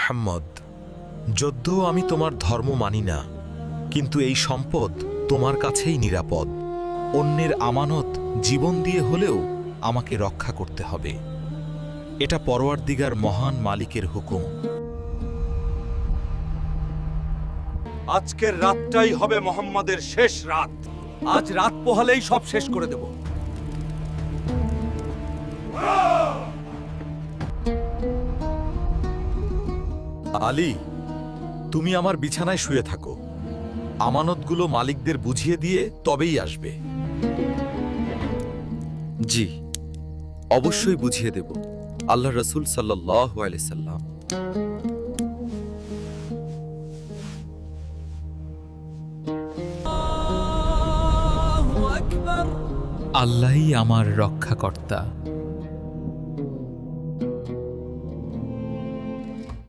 মুহাম্মদ, যদ্যও আমি তোমার ধর্ম মানি না, কিন্তু এই সম্পদ তোমার কাছেই নিরাপদ। অন্যের আমানত জীবন দিয়ে হলেও আমাকে রক্ষা করতে হবে। এটা পরওয়ারদিগার মহান মালিকের হুকুম। আজকের রাতটাই হবে মোহাম্মদের শেষ রাত। আজ রাত পোহালেই সব শেষ করে দেব। আলী, তুমি আমার বিছানায় শুয়ে থাকো। আমানতগুলো মালিকদের বুঝিয়ে দিয়ে তবেই আসবে। জি, অবশ্যই বুঝিয়ে দেব। আল্লাহ রসুল সাল্লাল্লাহু আলাইহি সাল্লাম। আল্লাহই আমার রক্ষাকর্তা।